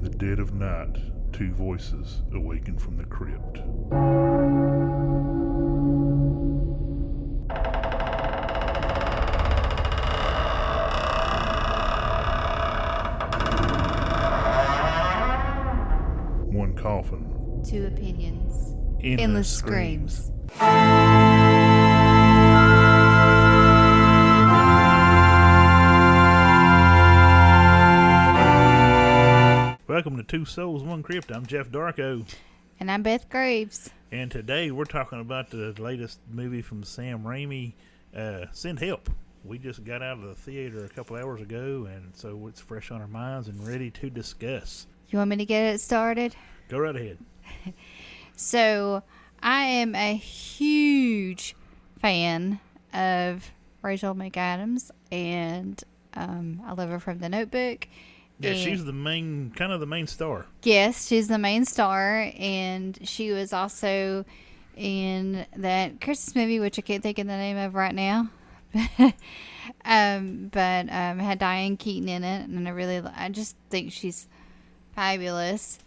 the dead of night, two voices awaken from the crypt. One coffin. Two opinions. Endless screams. Welcome to Two Souls, One Crypt. I'm Jeff Darko. And I'm Beth Graves. And today we're talking about the latest movie from Sam Rami, Send Help. We just got out of the theater a couple hours ago, and so it's fresh on our minds and ready to discuss. You want me to get it started? Go right ahead. So, I am a huge fan of Rachel McAdams, and I love her from The Notebook. Yeah, she's the main star. Yes, she's the main star, and she was also in that Christmas movie, which I can't think of the name of right now. But had Diane Keaton in it, and I just think she's fabulous.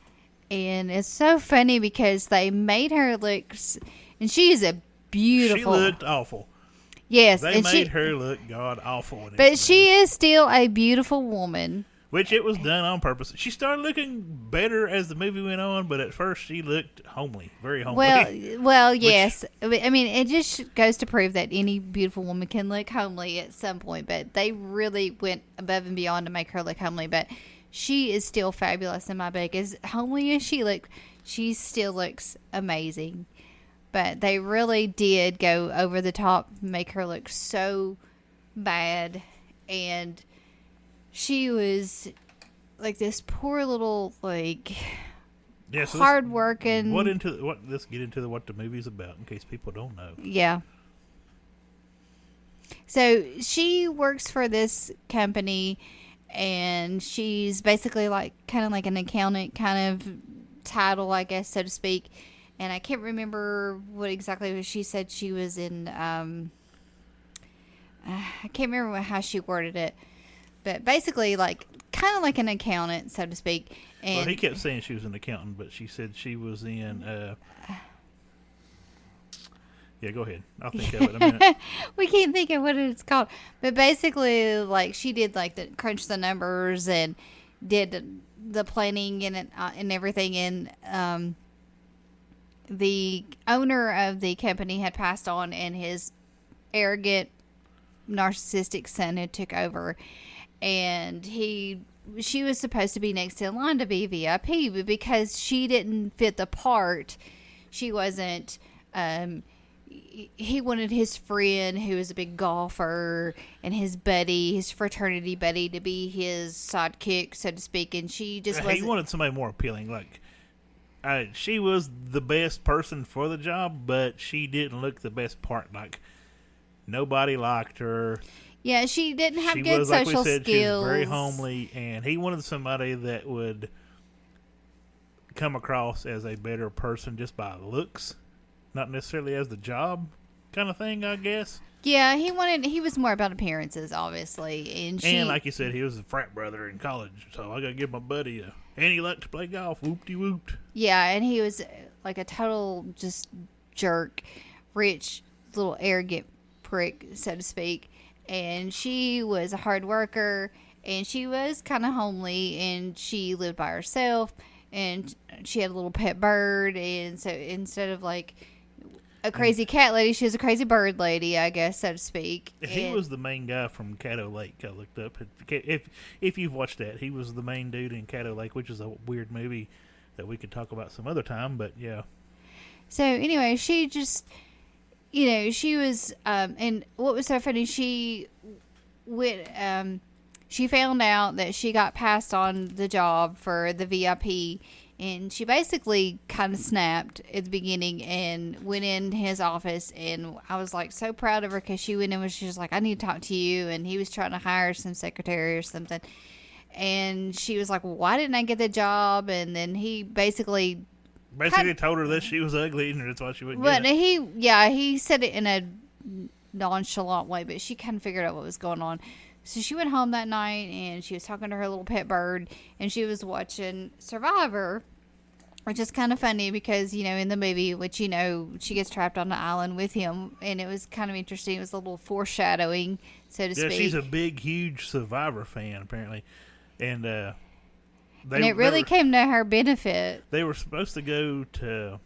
And it's so funny because they made her look, and she is a beautiful. She looked awful. Yes, they made her look god awful. But she is still a beautiful woman. Which it was done on purpose. She started looking better as the movie went on, but at first she looked homely, very homely. Well, yes. I mean, it just goes to prove that any beautiful woman can look homely at some point, but they really went above and beyond to make her look homely. But she is still fabulous in my book. As homely as she still looks amazing. But they really did go over the top, make her look so bad, and she was like this poor little, so hard-working. Let's get into what the movie's about in case people don't know. Yeah. So she works for this company, and she's basically kind of like an accountant kind of title, I guess, so to speak. And I can't remember what exactly she said she was in. I can't remember how she worded it. But basically, kind of like an accountant, so to speak. And well, he kept saying she was an accountant, but she said she was in. Yeah, go ahead. I'll think of it in a minute. We can't think of what it's called, but basically, she did crunch the numbers and did the planning and everything. And the owner of the company had passed on, and his arrogant, narcissistic son had took over. And she was supposed to be next in line to be VIP, but because she didn't fit the part, she wasn't. He wanted his friend, who was a big golfer, and his fraternity buddy, to be his sidekick, so to speak. And she just wasn't. He wanted somebody more appealing. She was the best person for the job, but she didn't look the best part. Nobody liked her. Yeah, she didn't have good social skills. She was very homely, and he wanted somebody that would come across as a better person just by looks, not necessarily as the job kind of thing, I guess. Yeah, he was more about appearances, obviously. And like you said, he was a frat brother in college, so I got to give my buddy and he liked to play golf, whoop-de-whooped. Yeah, and he was a total just jerk, rich, little arrogant prick, so to speak. And she was a hard worker, and she was kind of homely, and she lived by herself, and she had a little pet bird, and so instead of a crazy cat lady, she was a crazy bird lady, I guess, so to speak. He was the main guy from Caddo Lake, I looked up. If you've watched that, he was the main dude in Caddo Lake, which is a weird movie that we could talk about some other time, but yeah. So anyway, she just... she was, and what was so funny, she found out that she got passed on the job for the VIP, and she basically kind of snapped at the beginning and went in his office, and I was so proud of her because she went in and she was like, I need to talk to you, and he was trying to hire some secretary or something, and she was like, well, why didn't I get the job? And then he basically told her that she was ugly and that's why she wouldn't get it. He said it in a nonchalant way, but she kind of figured out what was going on. So she went home that night and she was talking to her little pet bird and she was watching Survivor, which is kind of funny because, in the movie, which, she gets trapped on the island with him. And it was kind of interesting. It was a little foreshadowing, so to speak. Yeah, she's a big, huge Survivor fan, apparently. And, and it really came to her benefit. They were supposed to go to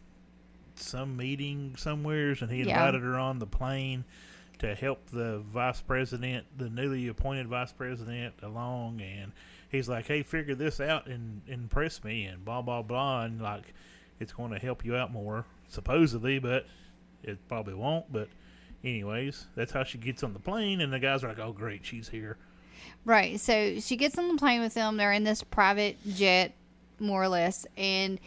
some meeting somewheres, and he invited her on the plane to help the vice president, the newly appointed vice president, along. And he's like, hey, figure this out and impress me and blah, blah, blah. And, like, it's going to help you out more, supposedly, but it probably won't. But anyways, that's how she gets on the plane. And the guys are like, oh, great, she's here. Right. So she gets on the plane with them. They're in this private jet, more or less. And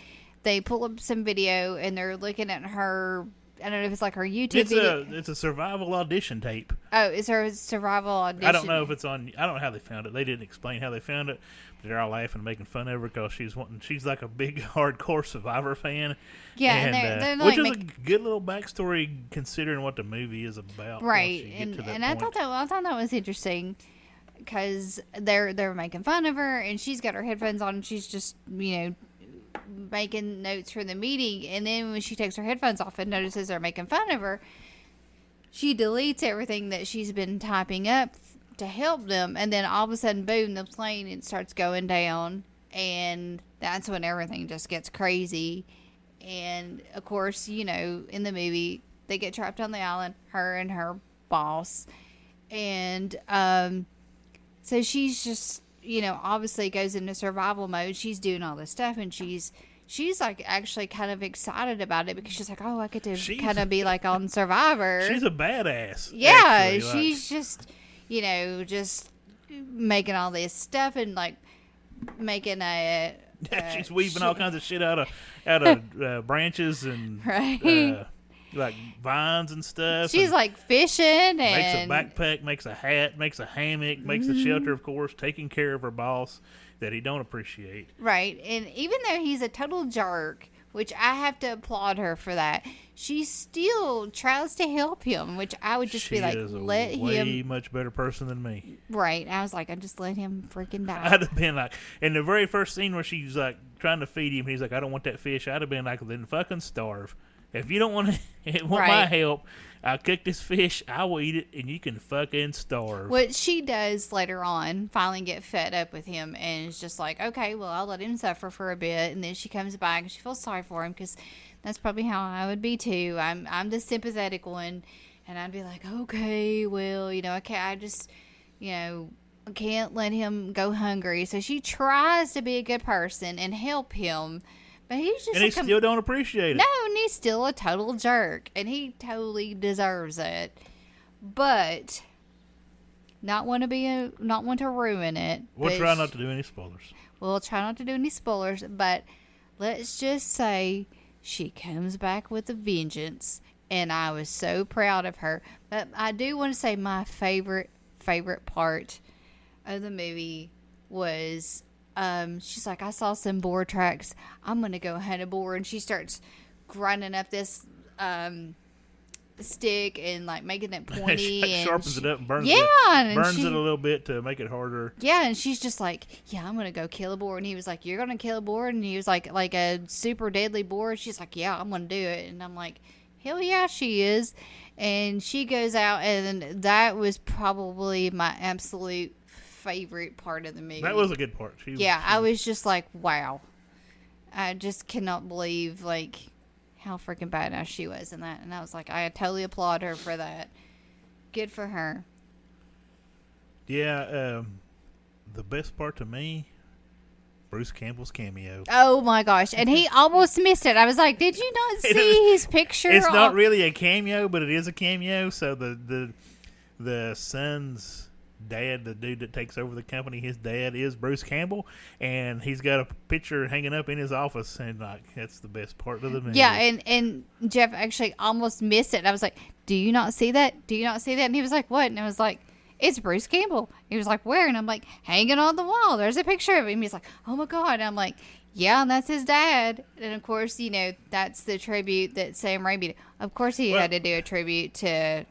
they pull up some video and they're looking at her. I don't know if it's like her YouTube video. It's a survival audition tape. Oh, it's her survival audition. I don't know if it's on. I don't know how they found it. They didn't explain how they found it, but they're all laughing and making fun of her because she's like a big hardcore Survivor fan. Yeah, and they're which like is a good little backstory considering what the movie is about. Right, and I thought that was interesting because they're making fun of her and she's got her headphones on and she's just making notes for the meeting, and then when she takes her headphones off and notices they're making fun of her, she deletes everything that she's been typing up to help them, and then all of a sudden, boom, the plane, it starts going down, and that's when everything just gets crazy. And of course, in the movie, they get trapped on the island, her and her boss, and so she's just obviously goes into survival mode. She's doing all this stuff, and she's like actually kind of excited about it because she's like, oh, I get to kind of be like on Survivor. She's a badass. Yeah, actually, she's just just making all this stuff and like making a. She's weaving all kinds of shit out of branches and right. Like vines and stuff. She's like fishing and makes a backpack, makes a hat, makes a hammock, makes a shelter, of course, taking care of her boss that he don't appreciate. Right. And even though he's a total jerk, which I have to applaud her for that, she still tries to help him, which I would just be like, let him. Way much better person than me. Right. I was like, I just let him freaking die. I'd have been like, in the very first scene where she's like trying to feed him, he's like, I don't want that fish. I'd have been like, then fucking starve. If you don't want my help, I'll cook this fish, I will eat it, and you can fucking starve. What she does later on, finally get fed up with him, and is just like, okay, well, I'll let him suffer for a bit, and then she comes back, and she feels sorry for him, because that's probably how I would be, too. I'm the sympathetic one, and I'd be like, okay, well, I just, I can't let him go hungry. So she tries to be a good person and help him. But he's just and he still don't appreciate it. No, and he's still a total jerk. And he totally deserves it. But not want to ruin it. We'll try not to do any spoilers. We'll try not to do any spoilers. But let's just say she comes back with a vengeance. And I was so proud of her. But I do want to say my favorite part of the movie was... she's like, I saw some boar tracks. I'm going to go hunt a boar. And she starts grinding up this stick and like making it pointy. She and sharpens it up and burns it a little bit to make it harder. Yeah, and she's just like, yeah, I'm going to go kill a boar. And he was like, you're going to kill a boar? And he was like a super deadly boar. She's like, yeah, I'm going to do it. And I'm like, hell yeah, she is. And she goes out, and that was probably my absolute favorite part of the movie. That was a good part. I was just like, wow. I just cannot believe like how freaking badass she was in that. And I was like, I totally applaud her for that. Good for her. Yeah, the best part to me, Bruce Campbell's cameo. Oh my gosh. And he almost missed it. I was like, did you not see his picture? It's not really a cameo, but it is a cameo. So the son's dad, the dude that takes over the company, his dad is Bruce Campbell, and he's got a picture hanging up in his office, and like that's the best part of the movie. Yeah, and Jeff actually almost missed it. I was like, do you not see that? Do you not see that? And he was like, what? And I was like, it's Bruce Campbell. He was like, where? And I'm like, hanging on the wall. There's a picture of him. He's like, oh my God. And I'm like, yeah, and that's his dad. And of course, that's the tribute that Sam Rami did. Of course he had to do a tribute to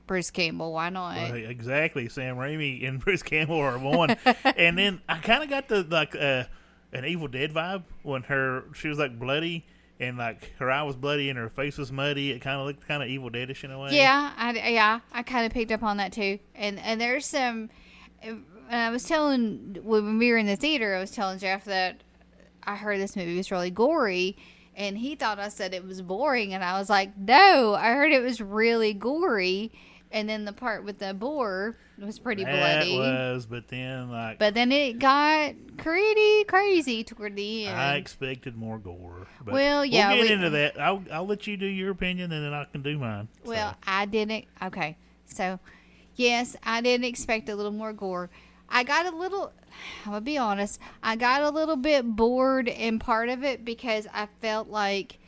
Bruce Campbell. Why not? Well, exactly. Sam Rami and Bruce Campbell are one. And then I kind of got the an Evil Dead vibe when she was like bloody and like her eye was bloody and her face was muddy. It kind of looked kind of Evil Deadish in a way. Yeah, I kind of picked up on that too. And there's some. And I was telling when we were in the theater, I was telling Jeff that I heard this movie was really gory, and he thought I said it was boring, and I was like, no, I heard it was really gory. And then the part with the boar was pretty bloody. But then But then it got pretty crazy toward the end. I expected more gore. But well, yeah, we'll get into that. I'll let you do your opinion, and then I can do mine. Well, so. I didn't. Okay, so yes, I didn't expect a little more gore. I'm gonna be honest, I got a little bit bored in part of it because I felt like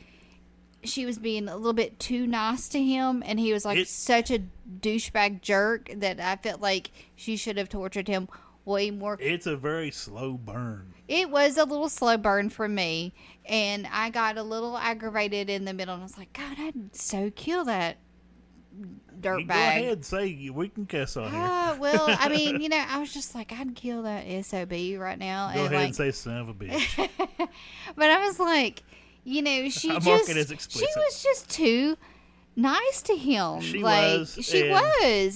she was being a little bit too nice to him, and he was like such a douchebag jerk that I felt like she should have tortured him way more. It's a very slow burn. It was a little slow burn for me, and I got a little aggravated in the middle, and I was like, God, I'd so kill that dirtbag. Go ahead, say we can cuss on here. Well, I mean, I was just like, I'd kill that SOB right now. Go ahead and say son of a bitch. But I was like, she was just too nice to him. She was,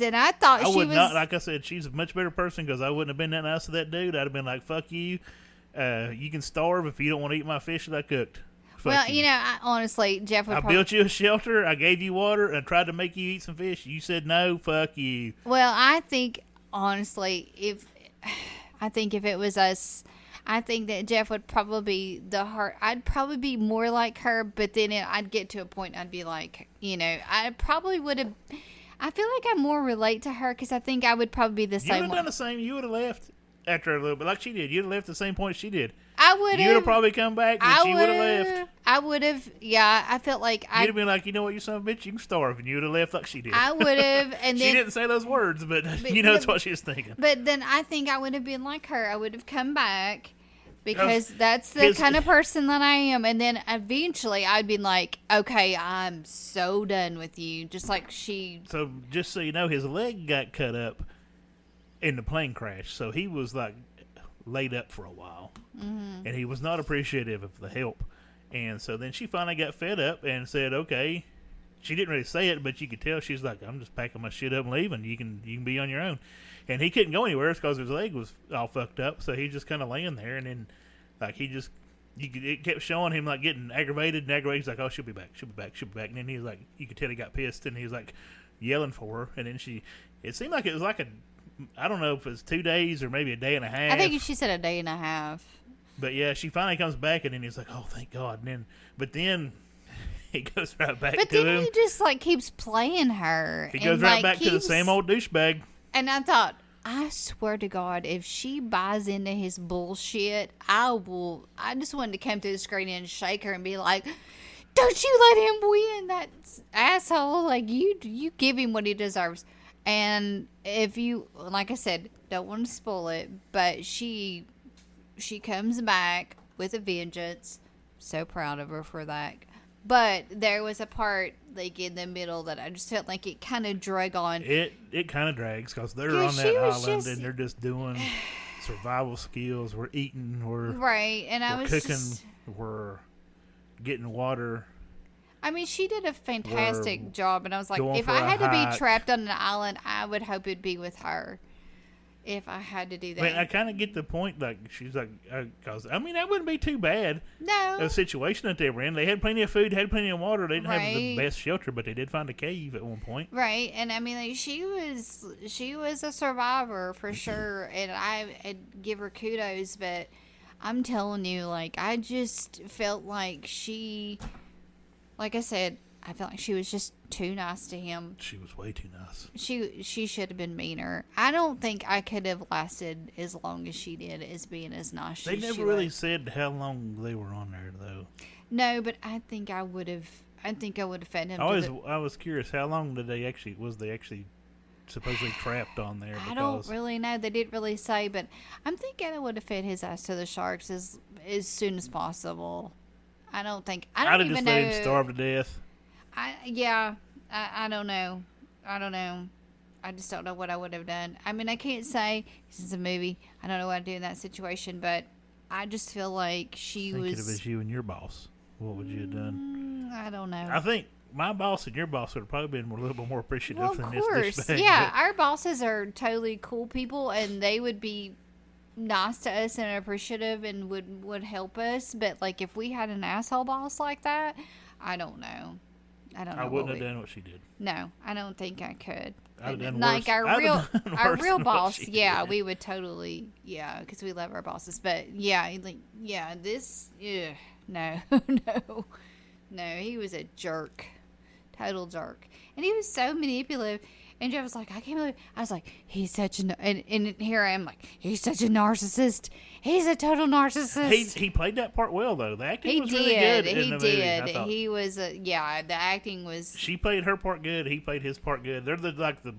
and I thought she was. Not, like I said, she's a much better person because I wouldn't have been that nice to that dude. I'd have been like, fuck you. You can starve if you don't want to eat my fish that I cooked. Fuck you. Honestly, Jeff would built you a shelter. I gave you water and tried to make you eat some fish. You said no. Fuck you. Well, I think honestly, if it was us, I think that Jeff would probably be I'd probably be more like her, but then I'd get to a point I'd be like, I probably would have. I feel like I more relate to her because I think I would probably be the same. You would have done the same. You would have left after a little bit, like she did. You'd have left the same point she did. I would have. You would have probably come back, but you would have left. I would have. Yeah, I felt like You'd have been like, you know what, you son of a bitch, you can starve, and you would have left like she did. I would have, and then she didn't say those words, but it's what she was thinking. But then I think I would have been like her. I would have come back. Because that's the kind of person that I am. And then eventually I'd be like, okay, I'm so done with you. Just like she. So just so you know, his leg got cut up in the plane crash. So he was like laid up for a while. Mm-hmm. And he was not appreciative of the help. And so then she finally got fed up and said, okay. She didn't really say it, but you could tell she's like, I'm just packing my shit up and leaving. You can be on your own. And he couldn't go anywhere because his leg was all fucked up. So he's just kind of laying there. And then, like, it kept showing him, like, getting aggravated. He's like, oh, she'll be back. She'll be back. She'll be back. And then he was like, you could tell he got pissed. And he was like yelling for her. And then it seemed like it was like I don't know if it was 2 days or maybe a day and a half. I think she said a day and a half. But yeah, she finally comes back. And then he's like, oh, thank God. But then he goes right back to him. But then he just, like, keeps playing her. He goes right back to the same old douchebag. And I thought, I swear to God, if she buys into his bullshit, I just wanted to come through the screen and shake her and be like, don't you let him win, that asshole. Like, you give him what he deserves. And if you, like I said, don't want to spoil it, but she comes back with a vengeance. So proud of her for that. But there was a part, like, in the middle that I just felt like it kind of drug on. It kind of drags because they're on that island and they're just doing survival skills. We're eating. We're cooking. We're getting water. I mean, she did a fantastic job, and I was like, if I had to be trapped on an island, I would hope it'd be with her. If I had to do that. I mean, I kind of get the point. Like, she's like, because that wouldn't be too bad. No. The situation that they were in. They had plenty of food, had plenty of water. They didn't have the best shelter, but they did find a cave at one point. Right. And I mean, like, she was a survivor for sure. And I'd give her kudos, but I'm telling you, like, I just felt like like I said, I felt like she was just too nice to him. She was way too nice. She should have been meaner. I don't think I could have lasted as long as she did as being as nice. They never really said how long they were on there, though. No, but I think I would have fed him. I was curious, how long was they actually supposedly trapped on there? I don't really know. They didn't really say, but I'm thinking I would have fed his ass to the sharks as soon as possible. I'd have just let him starve to death. I don't know. I don't know. I just don't know what I would have done. I mean, I can't say this is a movie. I don't know what I'd do in that situation, but I just feel like she Think was. if it was you and your boss, what would you have done? I don't know. I think my boss and your boss would have probably been a little bit more appreciative Well, than of this course, douchebag, yeah. but- Our bosses are totally cool people, and they would be nice to us and appreciative and would help us. But like, if we had an asshole boss like that, I don't know. I don't know. I wouldn't what have done what she did. No, I don't think I could. I'd have done Like worse. our I'd real, have done our worse real than what boss, she yeah, did. we would totally, yeah, because we love our bosses. But yeah, like, yeah, this, no, no, he was a jerk, total jerk, and he was so manipulative. And Jeff was like, I can't believe. I was like, he's such a, and here I am like, he's such a narcissist. He's a total narcissist. He played that part well though. The acting He was did. really good in He the movie, I did. thought. He was. Yeah, the acting was. She played her part good. He played his part good. They're like the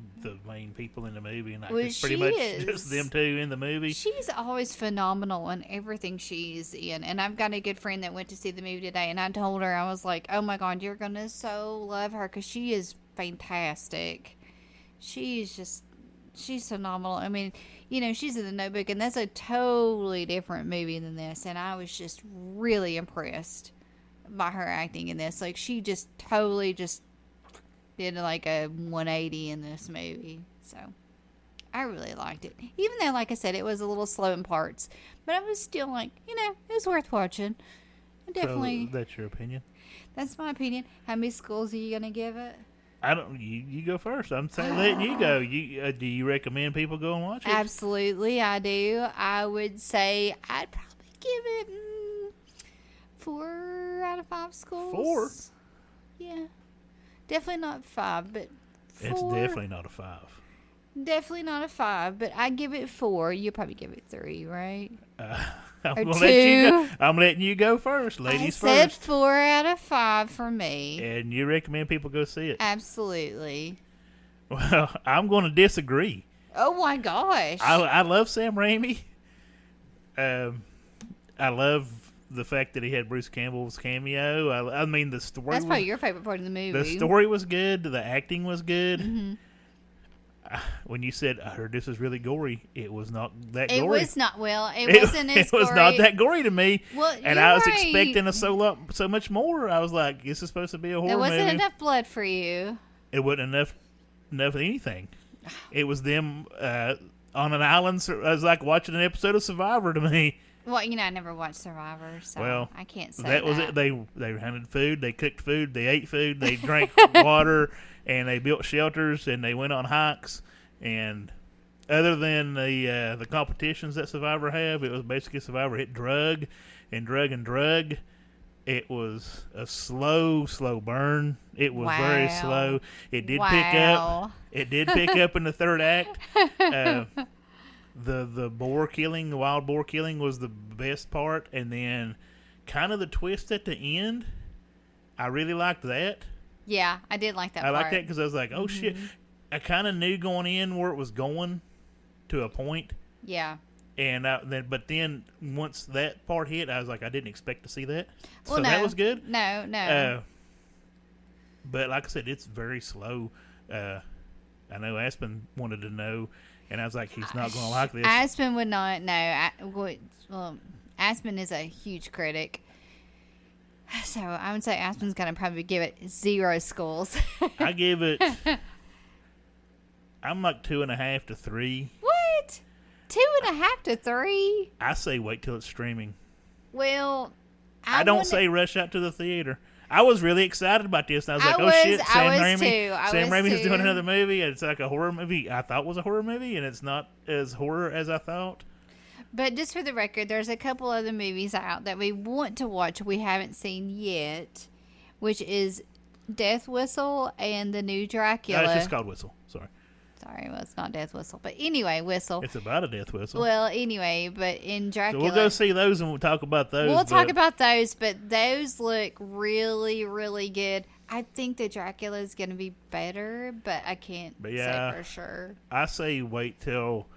main people in the movie, and Well, it's pretty she much is. just them two in the movie. She's always phenomenal in everything she's in. And I've got a good friend that went to see the movie today, and I told her, I was like, oh my God, you're going to so love her because she is fantastic. She's phenomenal. I mean, she's in The Notebook, and that's a totally different movie than this. And I was just really impressed by her acting in this. Like, she just totally just did like a 180 in this movie. So I really liked it. Even though, like I said, it was a little slow in parts. But I was still like, it was worth watching. Definitely. So that's your opinion. That's my opinion. How many schools are you going to give it? I don't. You go first. I'm saying letting you go. Do you recommend people go and watch it? Absolutely, I do. I would say I'd probably give it 4 out of 5 schools. 4? Yeah. Definitely not 5, but 4. It's definitely not a 5. Definitely not a 5, but I give it 4. You'll probably give it 3, right? I'm Or gonna let you go. 2. I'm letting you go first, I ladies said first. 4 out of 5 for me. And you recommend people go see it? Absolutely. Well, I'm going to disagree. Oh my gosh. I love Sam Rami. I love the fact that he had Bruce Campbell's cameo. I mean, the story. That's probably your favorite part of the movie. The story was good. The acting was good. Mm-hmm. When you said, I heard this is really gory, it was not that It gory. was not, well, it wasn't as It was gory. not that gory to me. Well, and you're I was right. expecting so much more. I was like, this is supposed to be a horror There wasn't movie. enough blood for you. It wasn't enough of anything. It was them on an island. So it was like watching an episode of Survivor to me. Well, I never watched Survivor, so Well, I can't say that was it. They hunted food, they cooked food, they ate food, they drank water, and they built shelters, and they went on hikes. And other than the competitions that Survivor have, it was basically Survivor hit drug. It was a slow burn. It was very Wow. slow. It did pick Wow. up. It did pick up in the third act. The boar killing, the wild boar killing, was the best part, and then kind of the twist at the end. I really liked that. Yeah, I did like that I part. liked that because I was like, oh shit. I kind of knew going in where it was going to a point. Yeah. And but then once that part hit, I was like, I didn't expect to see that. Well, So no. that was good. No. But like I said, it's very slow. I know Aspen wanted to know, and I was like, he's not going to like this. Aspen would not know. Well, Aspen is a huge critic. So I would say Aspen's going to probably give it 0 schools. I give it, I'm like 2.5 to 3. What? 2.5 to 3? I say wait till it's streaming. Well, I don't wouldn't- say rush out to the theater. I was really excited about this. And I was like, I oh was- shit, I Sam was Raimi. too. I Sam was Raimi's too. doing another movie. And it's like a horror movie. I thought it was a horror movie, and it's not as horror as I thought. But just for the record, there's a couple other movies out that we want to watch we haven't seen yet, which is Death Whistle and the new Dracula. No, it's just called Whistle. Sorry. Sorry, well, it's not Death Whistle. But anyway, Whistle. It's about a death whistle. Well, anyway, but in So Dracula. we'll go see those and we'll talk about those. We'll talk but about those, but those look really, really good. I think the Dracula is going to be better, but I can't But yeah. say for sure. I say wait till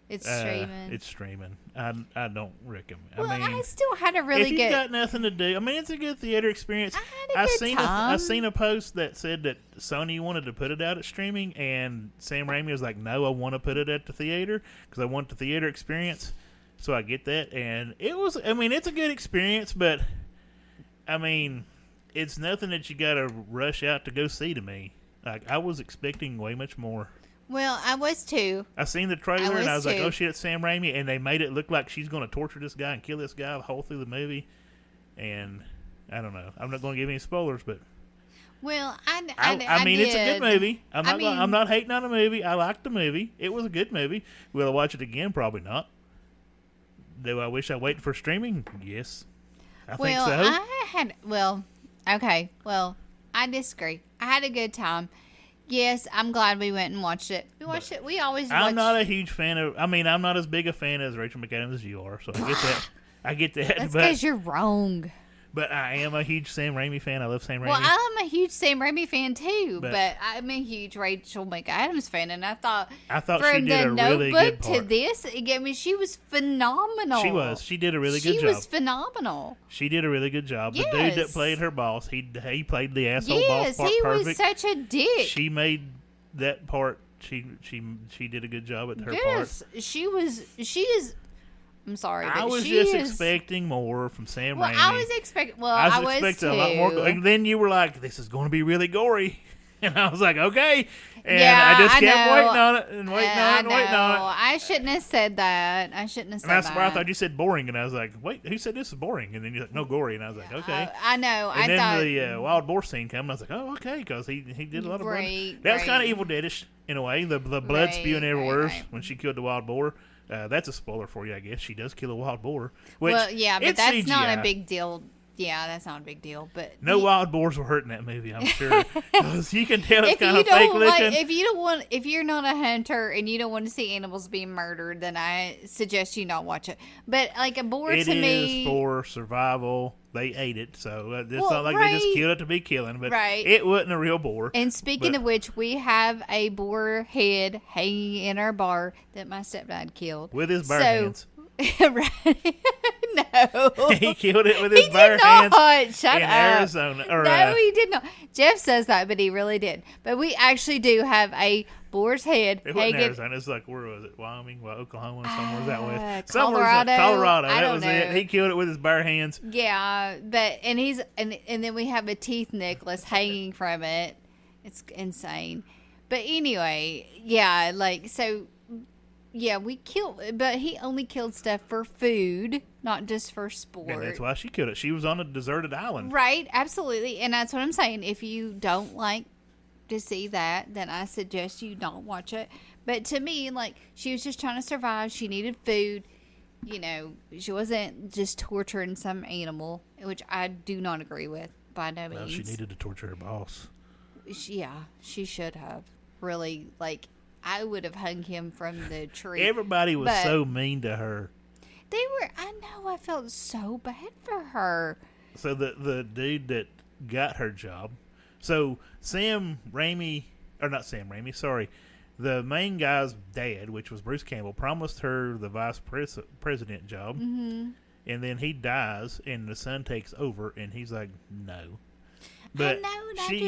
It's streaming. It's streaming. I don't recommend. Well, I mean, I still had a really if you've good. got nothing to do, I mean, it's a good theater experience. I had a good time. I seen a post that said that Sony wanted to put it out at streaming, and Sam Raimi was like, "No, I want to put it at the theater because I want the theater experience." So I get that, and it was. I mean, it's a good experience, but I mean, it's nothing that you got to rush out to go see. To me, like I was expecting way much more. Well, I was too. I seen the trailer and I was like, too. "Oh shit, it's Sam Raimi!" And they made it look like she's going to torture this guy and kill this guy the whole through the movie. And I don't know. I'm not going to give any spoilers, but Well, I mean, did. it's a good movie. mean- I'm not hating on the movie. I liked the movie. It was a good movie. Will I watch it again? Probably not. Do I wish I waited for streaming? Yes, I think so. Okay. Well, I disagree. I had a good time. Yes, I'm glad we went and watched it. We watched it. We always watch. I'm not a huge fan of. I mean, I'm not as big a fan as Rachel McAdams as you are, so I get that. I get that. That's but because you're wrong. But I am a huge Sam Raimi fan. I love Sam Raimi. Well, I'm a huge Sam Raimi fan too, But- but I'm a huge Rachel McAdams fan, and I thought she from did the a really good Notebook to part. this, I mean, she was phenomenal. She was. She did a really good She job. was phenomenal. She did a really good job. The dude that Yes. played her boss, he played the asshole Yes, boss part he perfect. was such a dick. She made that part. She did a good job at her part. Yes, she is. I'm sorry, but I was she just is, expecting more from Sam Well, Raimi. I was expecting. Well, I I was was expecting too. a lot more. And then you were like, "This is going to be really gory," and I was like, "Okay." And Yeah, I just I kept know. waiting on it and waiting on it and waiting on it. I shouldn't have said that. I shouldn't have said And that's that. where I thought you said boring, and I was like, "Wait, who said this is boring?" And then you're like, "No, gory," and I was like, "Okay." I know. And I then thought the wild boar scene came, and I was like, "Oh, okay," because he did a lot of blood. Right, That was kind of right. Evil Deadish in a way. The blood Right, spewing everywhere right. when she killed the wild boar. That's a spoiler for you, I guess. She does kill a wild boar. Which, well, yeah, but it's that's not CGI. a big deal. Yeah, that's not a big deal. But No wild boars were hurt in that movie, I'm sure. 'Cause you can tell it's if kind you of fake don't looking. like, if you're not a hunter and you don't want to see animals being murdered, then I suggest you not watch it. But like a boar It to is me, for survival. They ate it, so it's Well, not like they just right. killed it to be killing. But Right. it wasn't a real boar. and speaking but- of which, we have a boar head hanging in our bar that my stepdad killed With his bare So- hands. right? No, He killed it with his he bare did not. hands Shut in up. Arizona. Or, No, he did not. Jeff says that, but he really did. But we actually do have a boar's head it wasn't hanging. Arizona. It's like, where was it? Wyoming? Oklahoma? Somewhere that way. Colorado? Colorado. I That don't was know. it. He killed it with his bare hands. Yeah, but and he's and then we have a teeth necklace hanging from it. It's insane. But anyway, yeah, like so. Yeah, we killed, but he only killed stuff for food, not just for sport. And that's why she killed it. She was on a deserted island. Right, absolutely. And that's what I'm saying. If you don't like to see that, then I suggest you don't watch it. But to me, like, she was just trying to survive. She needed food. You know, she wasn't just torturing some animal, which I do not agree with by no means. Well, she needed to torture her boss. Yeah, she should have. Really, like, I would have hung him from the tree. Everybody was But- so mean to her. They were, I know, I felt so bad for her. So the dude that got her job, so Sam Raimi, or not Sam Raimi, sorry, the main guy's dad, which was Bruce Campbell, promised her the vice president job, and then he dies, and the son takes over, and he's like, no. But I know, and she,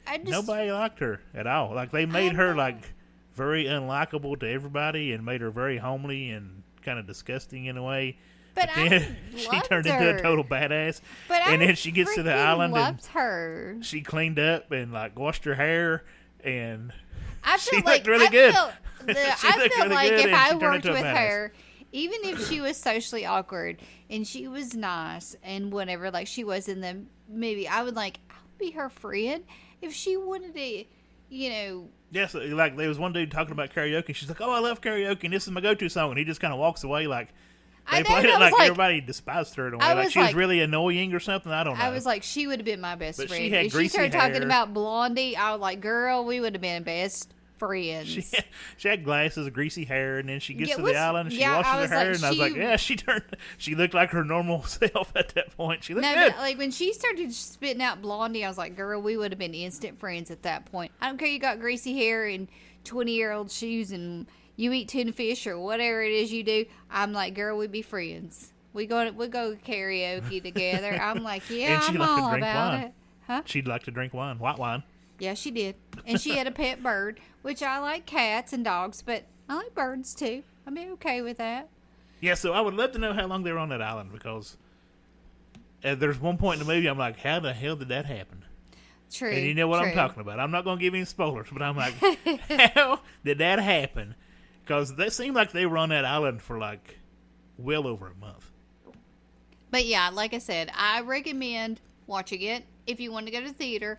I just nobody liked her at all. Like they made her like very unlikable to everybody, and made her very homely and kind of disgusting in a way. But then I she loved turned into her. a total badass. But and I then she gets to the freaking island and loved her. she cleaned up and like washed her hair, and I she feel looked like really good. I She felt looked really like good, if and I she turned worked into a with badass. her, even if she was socially awkward and she was nice and whatever, like she was in the movie, I would be her friend if she wanted to, you know. yes, like there was one dude talking about karaoke. And she's like, "Oh, I love karaoke, and this is my go-to song." And he just kind of walks away like. I They know, played and it I was like like- everybody despised her in a way. I Like was she was like- really annoying or something. I don't know. I was like, she would have been my best But she friend. had If she greasy started talking hair. about Blondie, I was like, girl, we would have been best friends. she had glasses, greasy hair, and then she gets Yeah, to what's- the island and she yeah, I washes was her hair, like, and I was like, she- yeah, she looked like her normal self at that point. She looked No, good. but like when she started spitting out Blondie, I was like, girl, we would have been instant friends at that point. I don't care you got greasy hair and 20-year-old shoes and you eat tuna fish or whatever it is you do, I'm like, girl, we be friends. We go karaoke together. I'm like, yeah, And she I'm liked to all drink about wine. it. Huh? She'd like to drink wine, white wine. Yeah, she did. And she had a pet bird, which I like cats and dogs, but I like birds too. I'd be okay with that. Yeah, so I would love to know how long they were on that island, because there's one point in the movie I'm like, how the hell did that happen? True. And you know what I'm true. talking about. I'm not going to give any spoilers, but I'm like, how did that happen? Because they seemed like they were on that island for like well over a month. But yeah, like I said, I recommend watching it. If you want to go to the theater,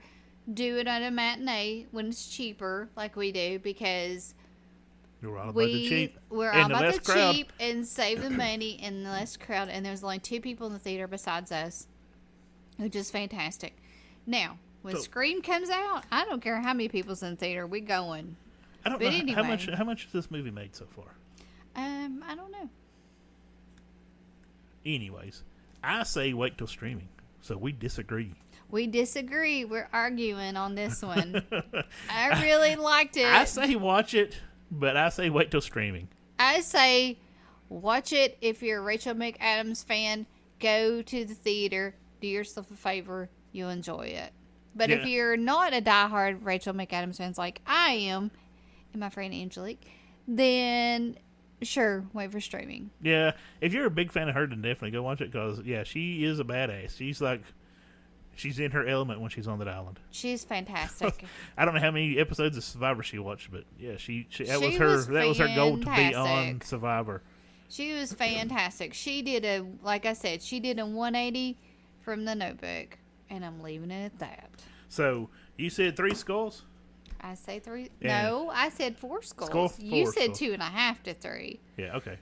do it at a matinee when it's cheaper, like we do, because We're all about the cheap. we're And all the about less the crowd. cheap and save the money and the less crowd. And there's only 2 people in the theater besides us, which is fantastic. Now, when So- Scream comes out, I don't care how many people's in the theater, we're going. I don't But know how anyway. much has this movie made so far. I don't know. Anyways, I say wait till streaming. So we disagree. We disagree. We're arguing on this one. I really liked it. I say watch it, but I say wait till streaming. I say watch it if you're a Rachel McAdams fan. Go to the theater. Do yourself a favor. You'll enjoy it. But if Yeah. you're not a diehard Rachel McAdams fan like I am and my friend Angelique, then sure, wait for streaming. Yeah, if you're a big fan of her, then definitely go watch it, because, yeah, she is a badass. She's in her element when she's on that island. She's fantastic. I don't know how many episodes of Survivor she watched, but yeah, that She was her goal to be on fantastic. Survivor. She was fantastic. She did like I said, she did a 180 from The Notebook, and I'm leaving it at that. So you said 3 skulls? I say 3. Yeah. No, I said 4 skulls. You 4 said skulls. 2.5 to 3. Yeah, okay.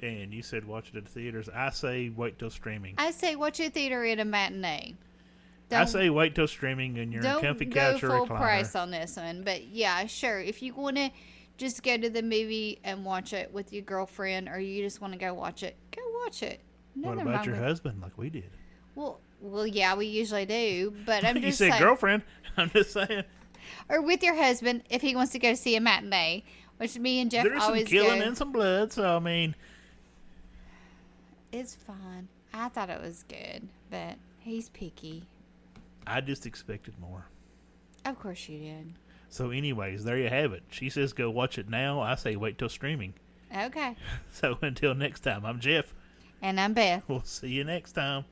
And you said watch it at the theaters. I say wait till streaming. I say watch a theater at a matinee. I say wait till streaming and you're in Don't comfy go couch or full recliner. price on this one. But yeah, sure. If you want to just go to the movie and watch it with your girlfriend, or you just want to go watch it, go watch it. What Nothing about wrong your with- husband like we did? Well, yeah, we usually do. But I'm You just said saying. girlfriend. I'm just saying. Or with your husband if he wants to go see a matinee, which me and Jeff There's some always killing go. and some blood, so I mean, It's fun. I thought it was good, but he's picky. I just expected more. Of course you did. So anyways, there you have it. She says go watch it now. I say wait till streaming. Okay. So until next time, I'm Jeff. And I'm Beth. We'll see you next time.